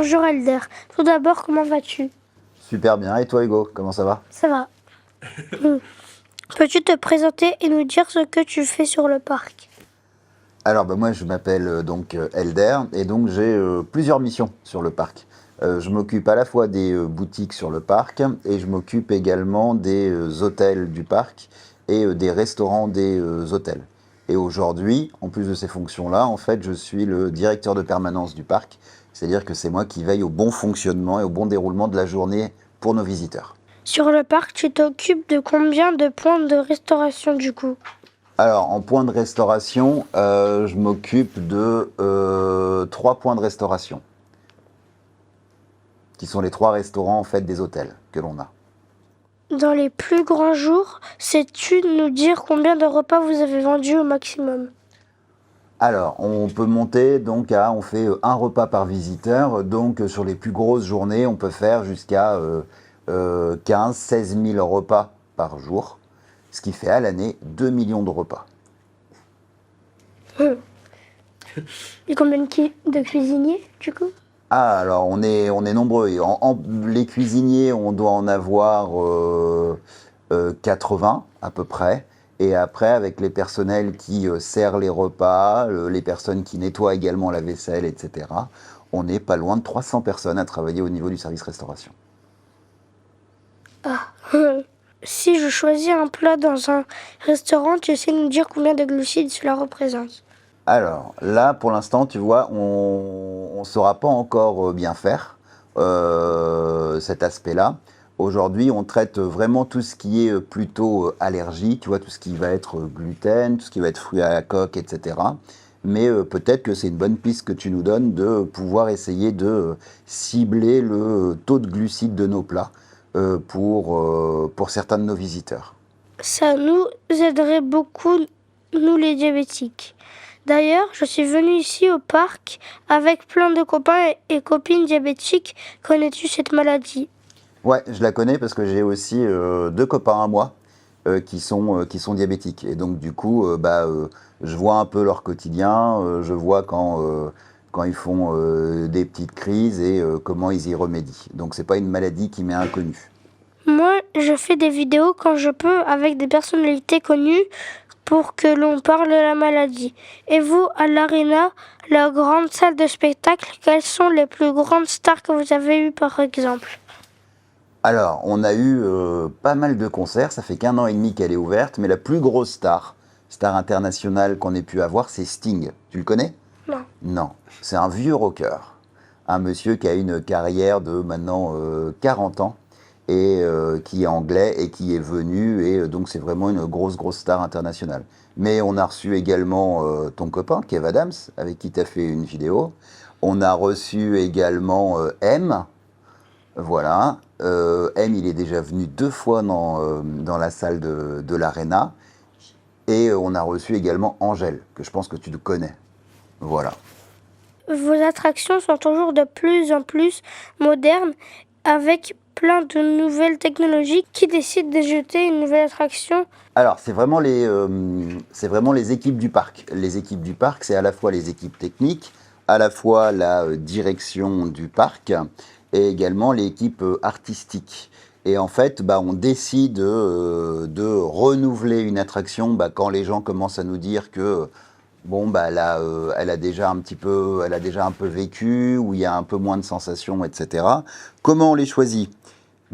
Bonjour Elder. Tout d'abord, comment vas-tu? Super bien. Et toi, Hugo, comment ça va? Ça va. Peux-tu te présenter et nous dire ce que tu fais sur le parc? Alors, moi, je m'appelle Elder et donc j'ai plusieurs missions sur le parc. Je m'occupe à la fois des boutiques sur le parc et je m'occupe également des hôtels du parc et des restaurants des hôtels. Et aujourd'hui, en plus de ces fonctions-là, en fait, je suis le directeur de permanence du parc. C'est-à-dire que c'est moi qui veille au bon fonctionnement et au bon déroulement de la journée pour nos visiteurs. Sur le parc, tu t'occupes de combien de points de restauration du coup? Alors, en point de restauration, je m'occupe de 3 points de restauration, qui sont les 3 restaurants en fait des hôtels que l'on a. Dans les plus grands jours, sais-tu nous dire combien de repas vous avez vendus au maximum? Alors, on peut monter on fait un repas par visiteur, donc sur les plus grosses journées, on peut faire jusqu'à 15-16 000 repas par jour, ce qui fait à l'année 2 millions de repas. Et combien de cuisiniers du coup? Ah, alors on est nombreux. Et les cuisiniers, on doit en avoir 80 à peu près. Et après, avec les personnels qui servent les repas, les personnes qui nettoient également la vaisselle, etc., on est pas loin de 300 personnes à travailler au niveau du service restauration. Si je choisis un plat dans un restaurant, tu sais nous dire combien de glucides cela représente? Alors là, pour l'instant, tu vois, on ne saura pas encore bien faire cet aspect-là. Aujourd'hui, on traite vraiment tout ce qui est plutôt allergie, tu vois, tout ce qui va être gluten, tout ce qui va être fruits à la coque, etc. Mais peut-être que c'est une bonne piste que tu nous donnes de pouvoir essayer de cibler le taux de glucides de nos plats pour certains de nos visiteurs. Ça nous aiderait beaucoup, nous les diabétiques. D'ailleurs, je suis venue ici au parc avec plein de copains et copines diabétiques. Connais-tu cette maladie? Ouais, je la connais parce que j'ai aussi 2 copains à moi qui sont diabétiques. Et donc, du coup, je vois un peu leur quotidien, je vois quand ils font des petites crises et comment ils y remédient. Donc, c'est pas une maladie qui m'est inconnue. Moi, je fais des vidéos quand je peux avec des personnalités connues pour que l'on parle de la maladie. Et vous, à l'Arena, la grande salle de spectacle, quelles sont les plus grandes stars que vous avez eues par exemple? Alors, on a eu pas mal de concerts, ça fait qu'1 an et demi qu'elle est ouverte, mais la plus grosse star internationale qu'on ait pu avoir, c'est Sting. Tu le connais? Non. Non, c'est un vieux rocker. Un monsieur qui a une carrière de maintenant 40 ans et qui est anglais et qui est venu. Et donc, c'est vraiment une grosse, grosse star internationale. Mais on a reçu également ton copain, Kev Adams, avec qui tu as fait une vidéo. On a reçu également M. Voilà. M, il est déjà venu 2 fois dans la salle de l'Arena. Et on a reçu également Angèle, que je pense que tu connais. Voilà. Vos attractions sont toujours de plus en plus modernes avec plein de nouvelles technologies. Qui décide de jeter une nouvelle attraction? Alors, c'est vraiment les équipes du parc. Les équipes du parc, c'est à la fois les équipes techniques, à la fois la direction du parc et également l'équipe artistique. Et en fait, on décide de renouveler une attraction quand les gens commencent à nous dire que bon, elle a déjà un peu vécu, où il y a un peu moins de sensations, etc. Comment on les choisit?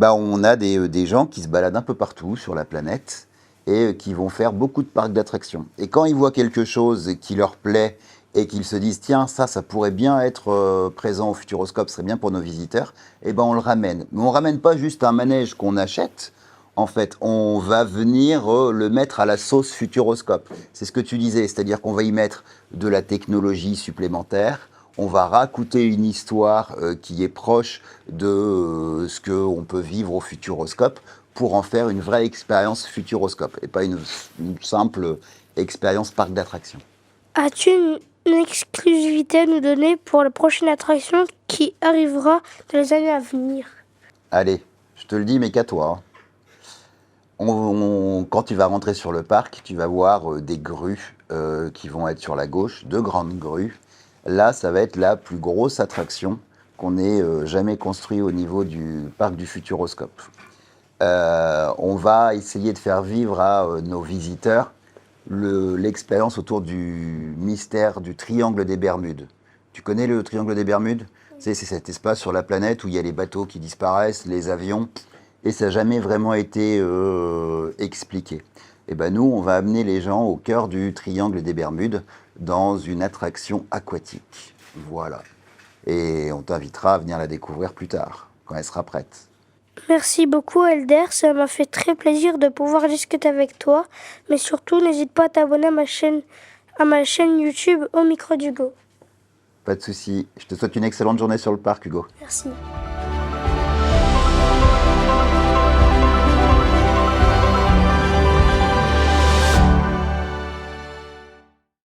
On a des gens qui se baladent un peu partout sur la planète et qui vont faire beaucoup de parcs d'attractions. Et quand ils voient quelque chose qui leur plaît et qu'ils se disent tiens, ça pourrait bien être présent au Futuroscope, ce serait bien pour nos visiteurs, on le ramène. Mais on ne ramène pas juste un manège qu'on achète. En fait, on va venir le mettre à la sauce Futuroscope. C'est ce que tu disais, c'est-à-dire qu'on va y mettre de la technologie supplémentaire, on va raconter une histoire qui est proche de ce qu'on peut vivre au Futuroscope pour en faire une vraie expérience Futuroscope et pas une simple expérience parc d'attractions. As-tu une exclusivité à nous donner pour la prochaine attraction qui arrivera dans les années à venir? Allez, je te le dis, mais qu'à toi. Hein. Quand tu vas rentrer sur le parc, tu vas voir des grues qui vont être sur la gauche, 2 grandes grues. Là, ça va être la plus grosse attraction qu'on n'ait jamais construit au niveau du parc du Futuroscope. On va essayer de faire vivre à nos visiteurs l'expérience autour du mystère du triangle des Bermudes. Tu connais le triangle des Bermudes? C'est cet espace sur la planète où il y a les bateaux qui disparaissent, les avions, et ça n'a jamais vraiment été expliqué. Et ben nous, on va amener les gens au cœur du triangle des Bermudes dans une attraction aquatique. Voilà. Et on t'invitera à venir la découvrir plus tard, quand elle sera prête. Merci beaucoup Elder, ça m'a fait très plaisir de pouvoir discuter avec toi, mais surtout n'hésite pas à t'abonner à ma chaîne YouTube Au Micro d'Hugo. Pas de souci. Je te souhaite une excellente journée sur le parc, Hugo. Merci.